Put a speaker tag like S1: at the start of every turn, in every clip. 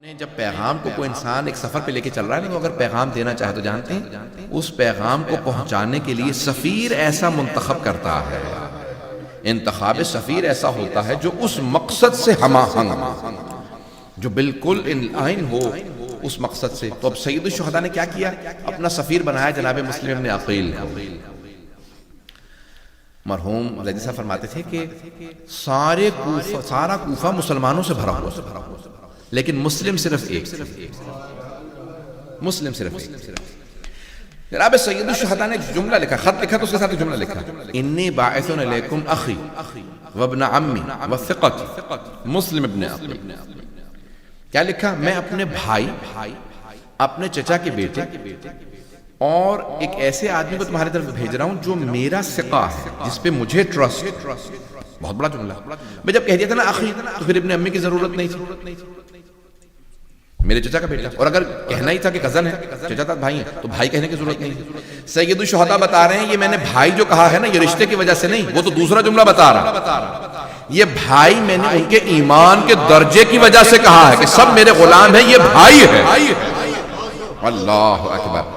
S1: جب پیغام کو کوئی انسان ایک سفر پہ لے کے چل رہا ہے نا، تو اگر پیغام دینا چاہے تو جانتے ہیں اس پیغام کو پہنچانے کے لیے سفیر ایسا منتخب کرتا ہے، انتخاب سفیر ایسا ہوتا ہے جو اس مقصد سے ہم آہنگ، جو بالکل ان لائن ہو اس مقصد سے۔ تو اب سید الشہداء نے کیا کیا؟ اپنا سفیر بنایا جناب مسلم ابن عقیل کو۔ مرحوم زیدی صاحب فرماتے تھے کہ سارا کوفہ مسلمانوں سے بھرا ہوا، لیکن مسلم صرف ایک، مسلم صرف ایک۔ جناب سید الشہداء نے جملہ لکھا، خط لکھا تو اس کے ساتھ جملہ لکھا، انی باعث علیکم اخی وابن عمی وثقتی مسلم ابن عقیل۔ کیا لکھا؟ میں اپنے بھائی، اپنے چچا کے بیٹے اور ایک ایسے آدمی کو تمہارے طرف بھیج رہا ہوں جو میرا ثقہ ہے، جس پہ مجھے ٹرسٹ۔ بہت بڑا جملہ۔ میں جب کہہ دیا تھا نا اخی، تو پھر ابن امی کی ضرورت نہیں تھی، میرے چچا کا بیٹا۔ اور اگر کہنا ہی تھا کہ کزن ہے، چچا تھا بھائی ہیں، تو بھائی کہنے کی ضرورت نہیں تھی۔ سید الشہداء بتا رہے ہیں یہ میں نے بھائی جو کہا ہے نا، یہ رشتے کی وجہ سے نہیں، وہ تو دوسرا جملہ بتا رہا، یہ بھائی میں نے ان کے ایمان کے درجے کی وجہ سے کہا ہے کہ سب میرے غلام ہیں، یہ بھائی ہے۔ اللہ اکبر۔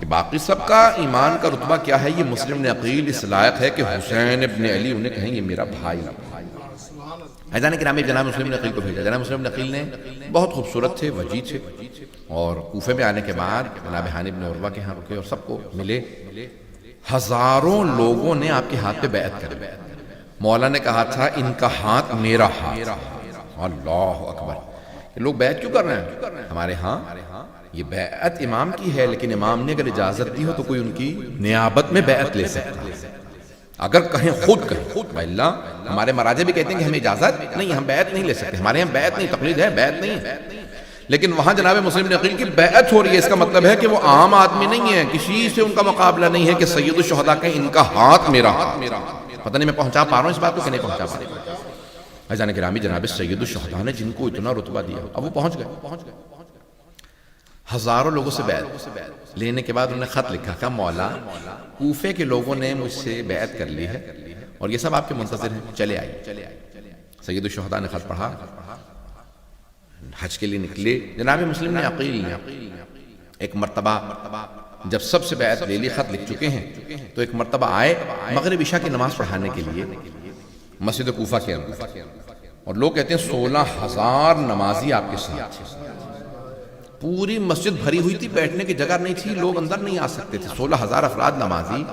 S1: باقی سب کا ایمان کا رتبہ کیا ہے؟ یہ مسلم ابن عقیل اس لائق ہے کہ حسین ابن علی انہیں کہیں یہ میرا بھائی۔ حضرت کرام جناب مسلم ابن عقیل کو بھیجا۔ جناب مسلم ابن عقیل نے بہت خوبصورت تھے، وجیہ تھے، اور کوفے میں آنے کے بعد جناب ہانی ابن عروہ کے ہاں رکے اور سب کو ملے۔ ہزاروں لوگوں نے آپ کے ہاتھ پہ بیعت کری۔ مولا نے کہا تھا ان کا ہاتھ میرا ہاتھ۔ اللہ اکبر۔ لوگ بیعت کیوں کر رہے ہیں؟ ہمارے ہاں یہ بیعت امام کی ہے، لیکن امام نے اگر اجازت دی ہو تو کوئی ان کی نیابت میں بیعت لے سکتا ہے، اگر کہیں خود کہیں۔ اللہ ہمارے مراجع بھی کہتے ہیں کہ ہمیں اجازت نہیں، ہم بیعت نہیں لے سکتے، ہمارے یہاں بیعت نہیں، تقلید ہے، بیعت نہیں ہے۔ لیکن وہاں جناب مسلم ابن عقیل کی بیعت ہو رہی ہے، اس کا مطلب ہے کہ وہ عام آدمی نہیں ہے، کسی سے ان کا مقابلہ نہیں ہے کہ سید الشہداء کہیں ان کا ہاتھ میرا ہاتھ۔ پتہ نہیں میں پہنچا پا رہا ہوں اس بات کو کہ نہیں پہنچا پا رہا ہوں۔ عزیزان گرامی، جناب سید الشہداء نے جن کو اتنا رتبہ دیا، اب وہ پہنچ گئے۔ ہزاروں لوگوں سے بیعت لینے کے بعد انہوں نے خط لکھا کہ مولا کوفے کے لوگوں نے مجھ سے بیعت کر لی ہے اور یہ سب آپ کے منتظر ہیں، چلے آئیے۔ سید الشہداء نے خط پڑھا، حج کے لیے نکلے۔ جناب مسلم ابن عقیل نے ایک مرتبہ جب سب سے بیعت لے لی، خط لکھ چکے ہیں، تو ایک مرتبہ آئے مغرب عشاء کی نماز پڑھانے کے لیے مسجد کوفہ کے اندر، اور لوگ کہتے ہیں 16,000 نمازی آپ کے ساتھ، پوری مسجد بھری ہوئی تھی، بیٹھنے کی جگہ نہیں تھی، لوگ اندر نہیں آ سکتے تھے۔ 16,000 افراد نمازی،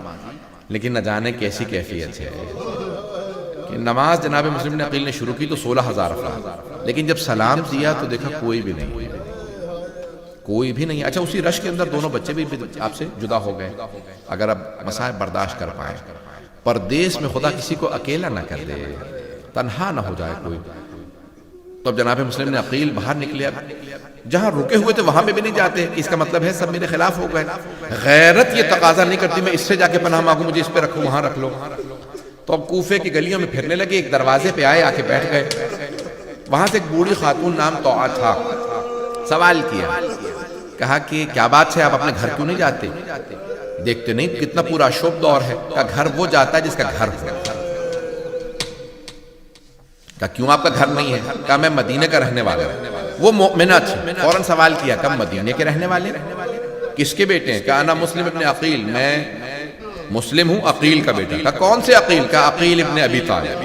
S1: لیکن نہ جانے کیسی کیفیت ہے کہ نماز جناب مسلم ابن عقیل نے شروع کی تو 16,000 افراد، لیکن جب سلام دیا تو دیکھا کوئی بھی نہیں، کوئی بھی نہیں۔ اچھا، اسی رش کے اندر دونوں بچے بھی آپ سے جدا ہو گئے۔ اگر اب مسائب برداشت کر پائیں، پردیس میں خدا کسی کو اکیلا نہ کر دے، تنہا نہ ہو جائے کوئی۔ تو اب جناب مسلم ابن عقیل باہر نکلے، اب جہاں رکے ہوئے تھے وہاں میں بھی نہیں جاتے، اس کا مطلب ہے سب میرے خلاف ہو گئے۔ غیرت یہ تقاضا نہیں کرتی میں اس سے جا کے پناہ مانگوں، مجھے اس پہ رکھو، وہاں رکھ لو۔ تو اب کوفے کی گلیوں میں پھرنے لگے، ایک دروازے پہ آئے، آ کے بیٹھ گئے۔ وہاں سے ایک بوڑھی خاتون نام طوعہ تھا، سوال کیا، کہا کہ کیا بات ہے، آپ اپنے گھر کیوں نہیں جاتے؟ دیکھتے نہیں کتنا پورا شب دور ہے، کہا گھر وہ جاتا ہے جس کا گھر ہو۔ کہا کیوں آپ کا گھر نہیں ہے؟ کہا میں مدینے کا رہنے والا ہوں۔ وہ مومنہ تھی، فوراً سوال کیا، کب مدینے کے رہنے والے؟ کس کے بیٹے ہیں؟ کہا انا مسلم ابن عقیل، میں مسلم ہوں، عقیل کا بیٹا۔ کہا کون سے عقیل؟ کہا عقیل ابن ابی طالب۔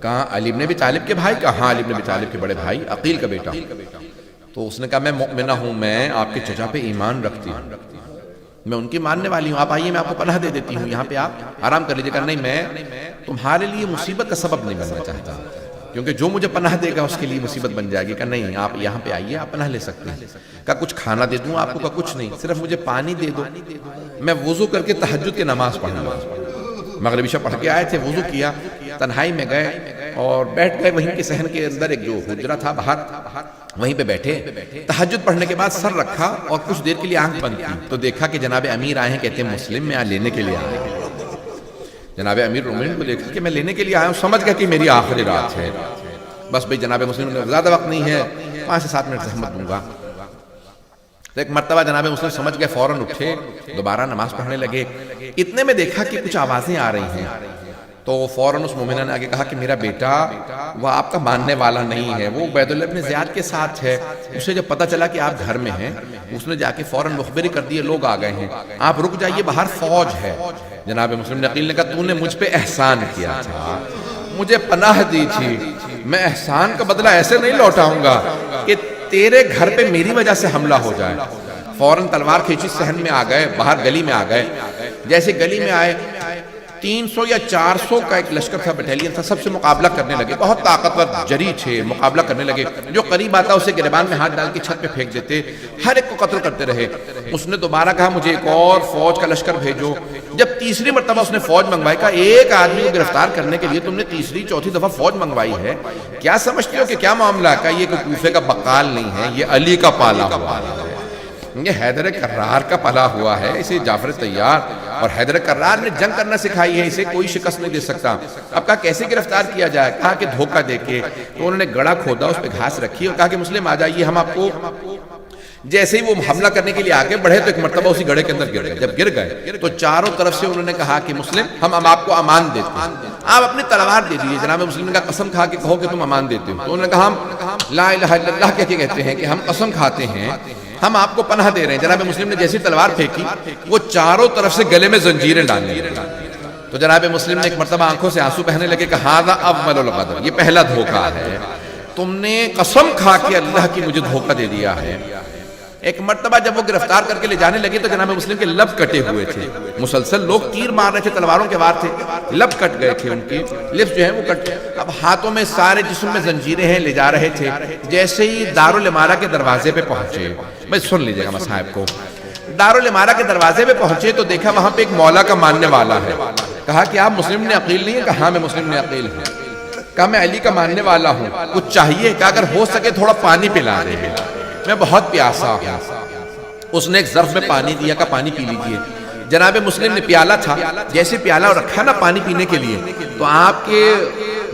S1: کہا علی ابن ابی طالب کے بھائی؟ کہا ہاں، علی ابن ابی طالب کے بڑے بھائی، عقیل کا بیٹا۔ تو اس نے کہا میں مؤمنہ ہوں، میں آپ کے چچا پہ ایمان رکھتی ہوں، میں ان کی ماننے والی ہوں، آپ آئیے میں آپ کو پناہ دے دیتی ہوں، یہاں پہ آپ آرام کر لیجیے۔ کہا نہیں، میں تمہارے لیے مصیبت کا سبب نہیں بننا چاہتا، کیونکہ جو مجھے پناہ دے گا اس کے لیے مصیبت بن جائے گی۔ کہ نہیں، آپ یہاں پہ آئیے، آپ پناہ لے سکتے ہیں۔ کہا کچھ کھانا دے دوں آپ کو؟ کہا کچھ نہیں، صرف مجھے پانی دے دو، میں وضو کر کے تہجد کی نماز پڑھوں گا۔ مغرب عشاء پڑھ کے آئے تھے، وضو کیا، تنہائی میں گئے اور بیٹھ گئے وہیں کے صحن کے اندر، ایک جو حجرہ تھا باہر، وہیں پہ بیٹھے۔ تہجد پڑھنے کے بعد سر رکھا اور کچھ دیر کے لیے آنکھ بند کی، تو دیکھا کہ جناب امیر آئے ہیں، کہتے ہیں مسلم میں لینے کے لیے آئے ہیں۔ جناب امیر رومین کو دیکھا کہ میں لینے کے لیے آیا ہوں، سمجھ گیا کہ میری آخری رات ہے، بس بھئی جناب مسلم نے زیادہ وقت نہیں ہے، 5 سے 7 منٹ زحمت دوں گا۔ تو ایک مرتبہ جناب مسلم سمجھ گئے، فوراً اٹھے، دوبارہ نماز پڑھنے لگے۔ اتنے میں دیکھا کہ کچھ آوازیں آ رہی ہیں، تو فوراً اس مومنہ نے آگے کہا کہ میرا بیٹا وہ آپ کا ماننے والا نہیں ہے، وہ عبید اللہ ابن زیاد کے ساتھ ہے۔ اسے جب پتہ چلا کہ آپ گھر میں ہیں، اس نے جا کے فوراً مخبری کر دی، لوگ آ گئے ہیں، آپ رک جائیے، باہر فوج ہے۔ جناب مسلم عقیل نے کہا تو نے مجھ پہ احسان کیا تھا، مجھے پناہ دی تھی، میں احسان کا بدلہ ایسے نہیں لوٹاؤں گا کہ تیرے گھر پہ میری وجہ سے حملہ ہو جائے۔ فوراً تلوار کھینچی، صحن میں آ گئے، باہر گلی میں آ گئے۔ جیسے گلی میں آئے 300 یا 400 کا ایک لشکر تھا، بٹیلین تھا، سب سے مقابلہ کرنے لگے، بہت طاقتور جری تھے، مقابلہ کرنے لگے، جو قریب آتا اسے گریبان میں ہاتھ ڈال کے چھت پہ پھینک دیتے، ہر ایک کو قتل کرتے رہے۔ اس نے دوبارہ کہا مجھے ایک اور فوج کا لشکر بھیجو۔ جب تیسری مرتبہ اس نے فوج منگوائی، کہا ایک آدمی کو گرفتار کرنے کے لیے تم نے تیسری چوتھی دفعہ فوج منگوائی ہے، کیا سمجھتے ہو کہ کیا معاملہ؟ کہا یہ کوئی کوفے کا بقال نہیں ہے، یہ علی کا پالا ہوا ہے، یہ حیدر کرار کا پلا ہوا ہے، اسے جعفر طیار اور حیدر کرار نے جنگ کرنا سکھائی ہے، اسے کوئی شکست نہیں دے سکتا۔ اب کہا کیسے گرفتار کیا جائے؟ کہا کہ دھوکہ دے کے۔ تو انہوں نے گڑھا کھودا، اس پہ گھاس رکھی اور کہا کہ مسلم آ جائیے، ہم آپ کو، جیسے ہی وہ حملہ کرنے کے لیے آگے بڑھے تو ایک مرتبہ اسی گڑھے کے اندر گر گئے۔ جب گر گئے تو چاروں طرف سے انہوں نے کہا کہ مسلم ہم آپ کو امان دیتے ہیں، آپ اپنی تلوار دے دیجیے۔ جناب مسلم نے کہا قسم کھا کے کہو کہ تم امان دیتے ہو۔ تو انہوں نے کہا ہم لا الہ الا اللہ کہہ کے کہتے ہیں کہ ہم قسم کھاتے ہیں ہم آپ کو پناہ دے رہے ہیں۔ جناب مسلم نے جیسی تلوار پھینکی، وہ چاروں طرف سے گلے میں زنجیریں ڈالنے لگے۔ تو جناب مسلم نے ایک مرتبہ آنکھوں سے آنسو بہنے لگے کہ ھذا اول الغدر، یہ پہلا دھوکہ ہے، تم نے قسم کھا کے اللہ کی مجھے دھوکہ دے دیا ہے۔ ایک مرتبہ جب وہ گرفتار کر کے لے جانے لگے تو جناب مسلم کے لب کٹے ہوئے تھے، مسلسل لوگ تیر مار رہے تھے، تلواروں کے وار تھے، لب کٹ گئے تھے، ان کی لپس جو ہیں وہ کٹ۔ اب ہاتھوں میں سارے جسم میں زنجیریں ہیں، لے جا رہے تھے۔ جیسے ہی دارالامارہ کے دروازے پہ پہنچے، بھائی سن لیجیے گا مصاحب کو، دارالامارہ کے دروازے پہ پہنچے تو دیکھا وہاں پہ ایک مولا کا ماننے والا ہے۔ کہا کہ آپ مسلم نے عقیل نہیں ہے؟ کہا ہاں میں مسلم نے عقیل ہوں۔ کہا میں علی کا ماننے والا ہوں، کچھ چاہیے؟ کہ اگر ہو سکے تھوڑا پانی پلا دے، میں بہت پیاسا ہوں۔ اس نے ایک ظرف میں پانی دیا، کہ پانی پی لیجئے۔ جناب مسلم نے پیالہ تھا، جیسے پیالہ رکھا نا پانی پینے کے لیے، تو آپ کے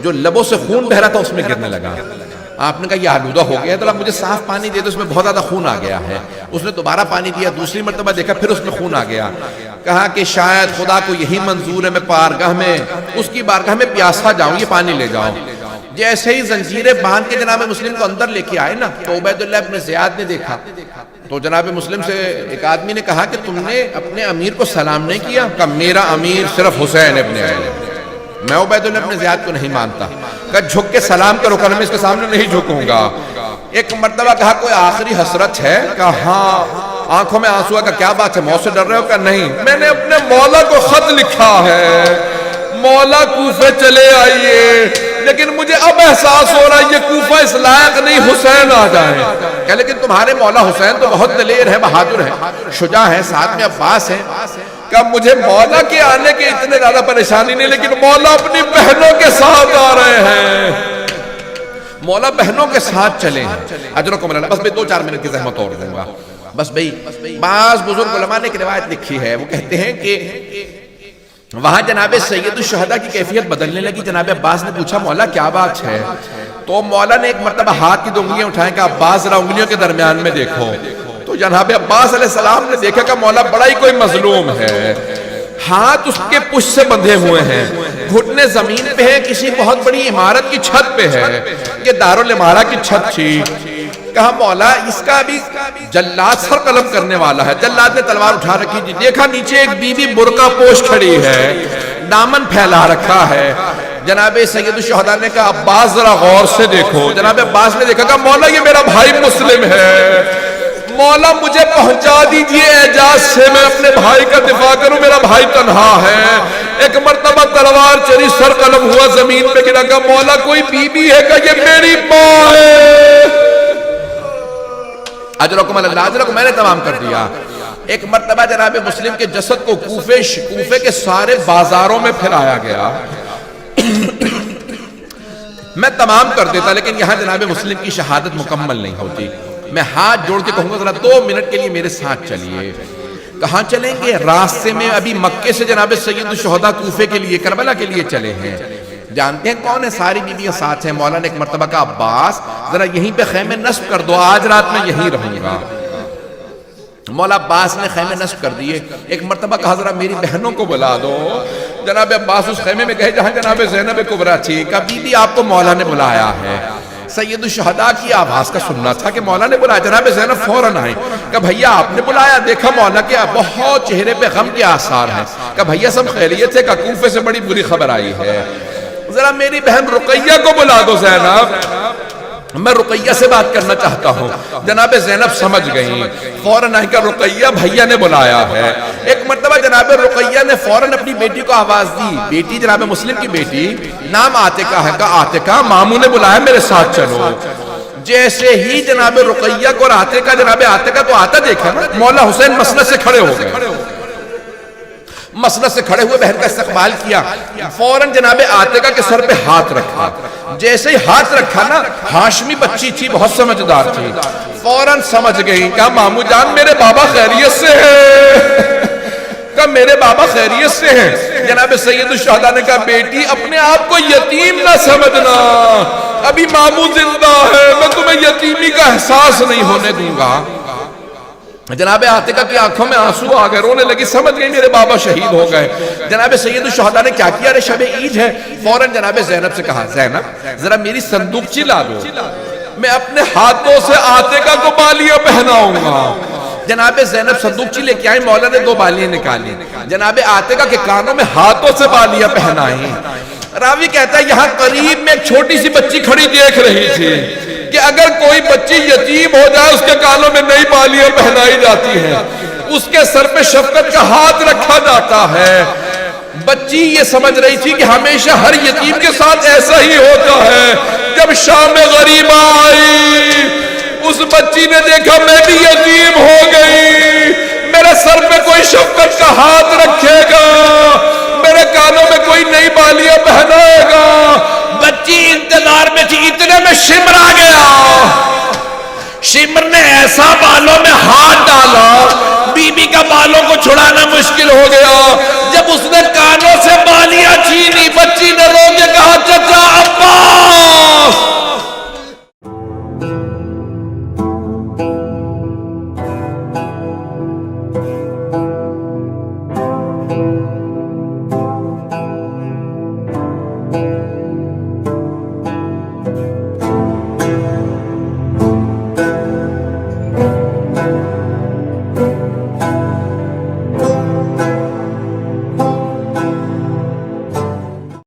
S1: جو لبوں سے خون بہ رہا تھا اس میں گرنے لگا۔ آپ نے کہا یہ آلودہ ہو گیا ہے، تو آپ مجھے صاف پانی دے دو، اس میں بہت زیادہ خون آ گیا ہے۔ اس نے دوبارہ پانی دیا، دوسری مرتبہ دیکھا پھر اس میں خون آ گیا۔ کہا کہ شاید خدا کو یہی منظور ہے میں بارگاہ میں، اس کی بارگاہ میں پیاسا جاؤں، یہ پانی لے جاؤ۔ جیسے ہی زنجیریں باندھ کے جناب مسلم کو اندر لے کے آئے نا، تو عبید اللہ ابن زیاد نے دیکھا تو جناب مسلم سے ایک آدمی نے کہا کہ تم نے اپنے امیر کو سلام نہیں کیا؟ کہ میرا امیر صرف حسین ابن علی، میں عبید اللہ ابن زیاد کو نہیں مانتا۔ کہ جھک کے سلام کرو، کہ میں اس کے سامنے نہیں جھکوں گا۔ ایک مرتبہ کہا کوئی آخری حسرت ہے؟ کہ ہاں، آنکھوں میں آنسو ہے۔ کہ کیا بات ہے، موت سے ڈر رہے ہو؟ کہ نہیں، میں نے اپنے مولا کو خط لکھا ہے، مولا کوفے چلے آئیے، لیکن مجھے اب احساس ہو رہا ہے یہ کوفہ اس لائق نہیں حسین آ جائے۔ کہ لیکن تمہارے مولا حسین تو بہت دلیر ہے، بہادر ہے، شجاع ہے، ساتھ میں عباس ہے۔ کہ مجھے مولا کے آنے کے اتنے زیادہ پریشانی نہیں، لیکن مولا اپنی بہنوں کے ساتھ آ رہے ہیں، مولا بہنوں کے ساتھ چلے ہیں۔ اجرکم اللہ۔ بس بھئی 2-4 منٹ کی زحمت اور دوں گا۔ بس بھئی بعض بزرگ علماء نے ایک روایت لکھی ہے، وہ کہتے ہیں کہ وہاں جناب سید الشہداء کی کیفیت بدلنے لگی۔ جناب عباس نے پوچھا مولا کیا بات ہے؟ تو مولا نے ایک مرتبہ ہاتھ کی 2 انگلیاں اٹھائیں کہ عباس ذرا انگلیوں کے درمیان میں دیکھو۔ تو جناب عباس علیہ السلام نے دیکھا کہ مولا بڑا ہی کوئی مظلوم ہے، ہاتھ اس کے پشت سے بندھے ہوئے ہیں، گھٹنے زمین پہ ہیں، کسی بہت بڑی عمارت کی چھت پہ ہے، یہ دارالامارہ کی چھت تھی۔ کہا مولا اس کا بھی جلاد سر قلم کرنے والا ہے۔ جلاد نے تلوار اٹھا رکھی تھی، دیکھا نیچے ایک بی بی برقع پوش کھڑی ہے، دامن پھیلا رکھا ہے۔ جناب سید الشہداء نے کہا عباس ذرا غور سے دیکھو۔ جناب عباس نے دیکھا کہ مولا یہ میرا بھائی مسلم ہے، مولا مجھے پہنچا دیجئے اعجاز سے، میں اپنے بھائی کا دفاع کروں، میرا بھائی تنہا ہے۔ ایک مرتبہ تلوار چلی، سر قلم ہوا، زمین پہ گرا۔ کہ مولا کوئی بی بی ہے؟ کہ یہ میری ماں ہے۔ اجرکم اللہ، اجرکم، میں نے تمام کر دیا۔ ایک مرتبہ جناب مسلم کے جسد کو کوفے کے سارے بازاروں میں پھیلایا گیا۔ میں تمام کر دیتا، لیکن یہاں جناب مسلم کی شہادت مکمل نہیں ہوتی۔ میں ہاتھ جوڑ کے کہوں گا ذرا 2 منٹ کے لیے میرے ساتھ چلیے۔ کہاں چلیں گے؟ راستے میں ابھی مکے سے جناب سید الشہداء کوفے کے لیے، کربلا کے لیے چلے ہیں۔ جانتے ہیں کون ہے؟ ساری بیویاں ساتھ ہیں۔ مولا نے ایک مرتبہ کہا عباس ذرا یہیں پہ خیمے نصب کر دو، آج رات میں یہیں رہوں گا۔ مولا عباس نے خیمے نصب کر دیے۔ ایک مرتبہ کہا ذرا میری بہنوں کو بلا دو، جناب عباس اس خیمے میں گئے جہاں جناب زینب کبریٰ تھی، کہا بی بی آپ کو مولا نے بلایا ہے۔ سید الشہداء کی آواز کا سننا تھا کہ مولا نے بلایا۔ جناب زینب فوراً آئیں، کہا بھیا آپ نے بلایا؟ دیکھا مولا کے بہت چہرے پہ غم کے آثار ہیں۔ کہا بھیا سب خیریت ہے؟ کہا کوفے سے بڑی بری خبر آئی ہے، ذرا میری بہن رقیہ کو بلا دو زینب، میں رقیہ سے بات کرنا چاہتا ہوں۔ جناب زینب سمجھ گئیں، فوراً آئیں کہ رقیہ بھیا نے بلایا ہے۔ ایک مرتبہ جناب رقیہ نے فوراً اپنی بیٹی کو آواز دی، بیٹی جناب مسلم کی بیٹی، نام عاتقہ ہے، کہا عاتقہ ماموں نے بلایا میرے ساتھ چلو۔ جیسے ہی جناب رقیہ کو اور عاتقہ جناب عاتقہ تو آتا دیکھا نا، مولا حسین مسند سے کھڑے ہو گئے، مسند سے کھڑے ہوئے بہن کا استقبال کیا، فوراً جناب عاتقہ کے سر پہ ہاتھ رکھا۔ جیسے ہی ہاتھ رکھا نا، ہاشمی بچی تھی، بہت سمجھدار تھی، فوراً سمجھ گئی، کہا مامو جان میرے بابا خیریت سے ہیں، کہا میرے بابا خیریت سے ہیں۔ جناب سید الشہداء نے کہا بیٹی اپنے آپ کو یتیم نہ سمجھنا، ابھی مامو زندہ ہے، میں تمہیں یتیمی کا احساس نہیں ہونے دوں گا۔ جناب عاتقہ کی آنکھوں میں آنسو آ گئے، رونے لگی، سمجھ گئی میرے بابا شہید ہو گئے۔ جناب سید الشہداء نے کیا کیا؟ ارے شب عید ہے، فوراً جناب زینب سے کہا زینب ذرا میری صندوق لا دو، میں اپنے ہاتھوں سے عاتقہ کو بالیاں پہناؤں گا۔ جناب زینب صندوق لے کے آئیں، مولا نے 2 بالیاں نکالی، جناب عاتقہ کے کانوں میں ہاتھوں سے بالیاں پہنائیں۔ راوی کہتا ہے یہاں قریب میں ایک چھوٹی سی بچی کھڑی دیکھ رہی تھی کہ اگر کوئی بچی یتیم ہو جائے اس کے کانوں میں نئی بالیاں پہنائی جاتی ہیں، اس کے سر پہ شفقت کا ہاتھ رکھا جاتا ہے۔ بچی یہ سمجھ رہی تھی کہ ہمیشہ ہر یتیم کے ساتھ ایسا ہی ہوتا ہے۔ جب شام غریبہ آئی، اس بچی نے دیکھا میں بھی یتیم ہو گئی، میرے سر پہ کوئی شفقت کا ہاتھ رکھے گا، میرے کانوں میں کوئی نئی بالیاں پہنائے گا۔ بچی انتظار میں تھی، اتنے میں شمر آ گیا، شمر نے ایسا بالوں میں ہاتھ ڈالا، بی بی کا بالوں کو چھڑانا مشکل ہو گیا۔ جب اس نے کانوں سے بالیاں چھینی،